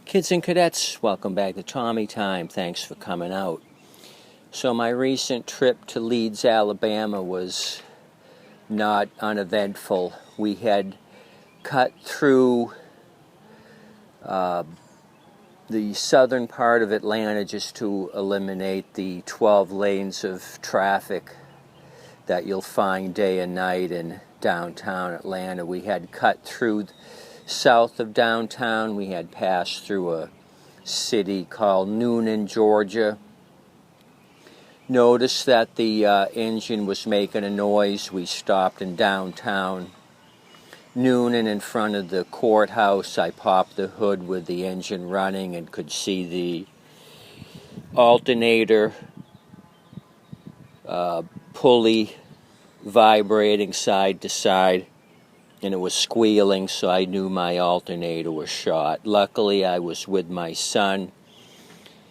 Kids and cadets, welcome back to Tommy Time. Thanks for coming out. So my recent trip to Leeds, Alabama was not uneventful. We had cut through the southern part of Atlanta just to eliminate the 12 lanes of traffic that you'll find day and night in downtown Atlanta. We had cut through south of downtown. We had passed through a city called Newnan, Georgia. Noticed that the engine was making a noise. We stopped in downtown Newnan in front of the courthouse. I popped the hood with the engine running and could see the alternator pulley vibrating side to side, and it was squealing, so I knew my alternator was shot. Luckily, I was with my son.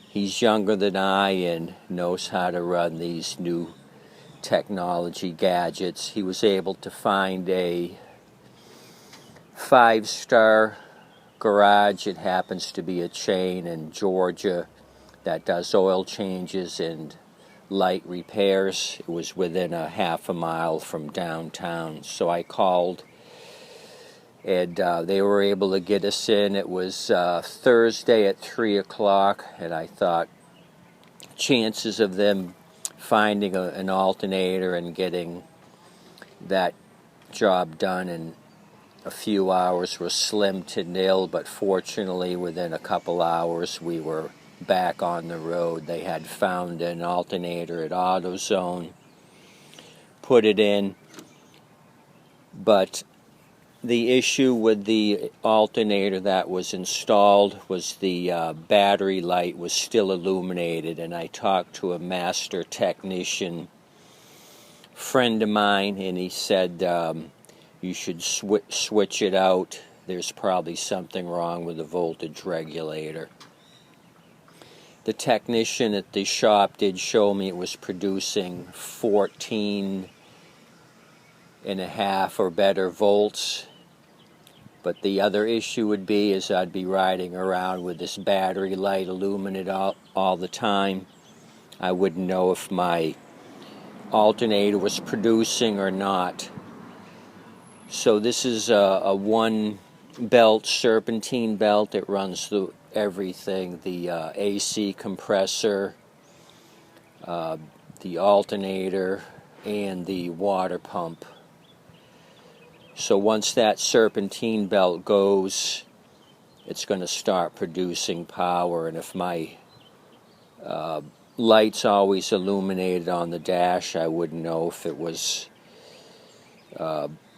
He's younger than I and knows how to run these new technology gadgets. He was able to find a 5-star garage. It happens to be a chain in Georgia that does oil changes and light repairs. It was within a half a mile from downtown, so I called and they were able to get us in. It was Thursday at 3 o'clock, and I thought chances of them finding an alternator and getting that job done in a few hours were slim to nil, but fortunately within a couple hours we were back on the road. They had found an alternator at Auotzone, put it in, but the issue with the alternator that was installed was the battery light was still illuminated, and I talked to a master technician friend of mine, and he said you should switch it out. There's probably something wrong with the voltage regulator. The technician at the shop did show me it was producing 14 and a half or better volts. But the other issue would be is I'd be riding around with this battery light illuminated all the time. I wouldn't know if my alternator was producing or not. So this is a one belt, serpentine belt. It runs through everything, the AC compressor, the alternator, and the water pump. So once that serpentine belt goes, it's going to start producing power, and if my light's always illuminated on the dash, I wouldn't know if it was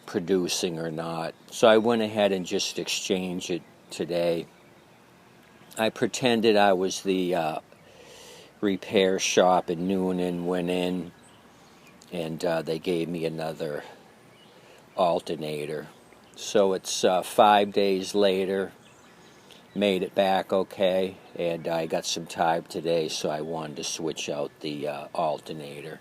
producing or not. So I went ahead and just exchanged it today. I pretended I was the repair shop in Newnan, went in, and they gave me another alternator. So it's 5 days later, made it back okay, and I got some time today, so I wanted to switch out the alternator.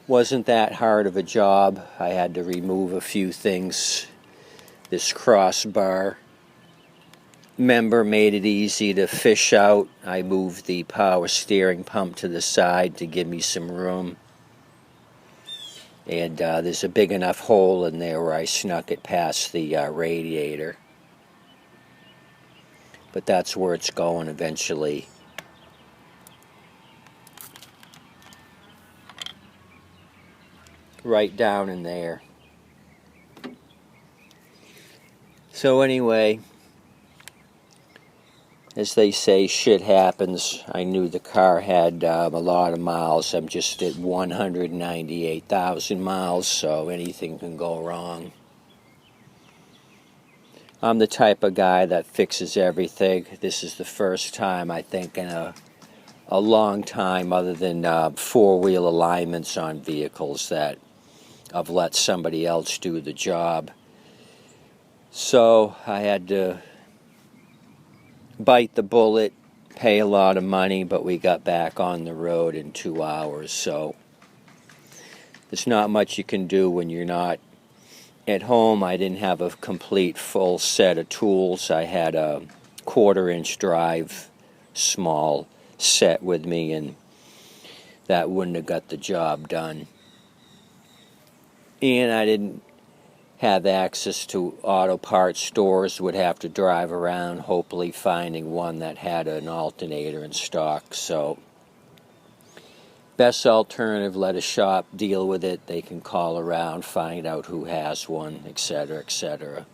Wasn't that hard of a job. I had to remove a few things. This crossbar member made it easy to fish out. I moved the power steering pump to the side to give me some room. And there's a big enough hole in there where I snuck it past the radiator. But that's where it's going eventually. Right down in there. So anyway, as they say, shit happens. I knew the car had a lot of miles. I'm just at 198,000 miles, so anything can go wrong. I'm the type of guy that fixes everything. This is the first time, I think, in a long time, other than four-wheel alignments on vehicles, that I've let somebody else do the job. So I had to bite the bullet, pay a lot of money, but we got back on the road in 2 hours. So there's not much you can do when you're not at home I didn't have a complete full set of tools. I had a 1/4-inch drive small set with me, and that wouldn't have got the job done. And I didn't have access to auto parts stores, would have to drive around hopefully finding one that had an alternator in stock. So best alternative, let a shop deal with it. They can call around, find out who has one, etc., etc.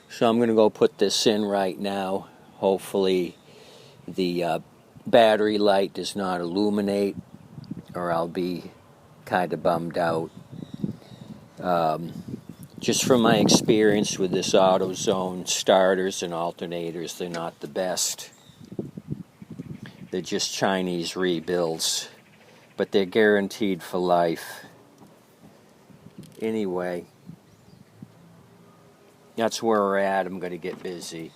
So I'm going to go put this in right now. Hopefully the battery light does not illuminate, or I'll be kind of bummed out. Just from my experience with this Auotzone starters and alternators, they're not the best. They're just Chinese rebuilds, but they're guaranteed for life. Anyway, that's where we're at. I'm going to get busy.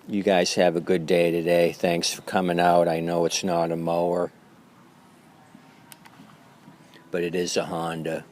You guys have a good day today. Thanks for coming out. I know it's not a mower, but it is a Honda.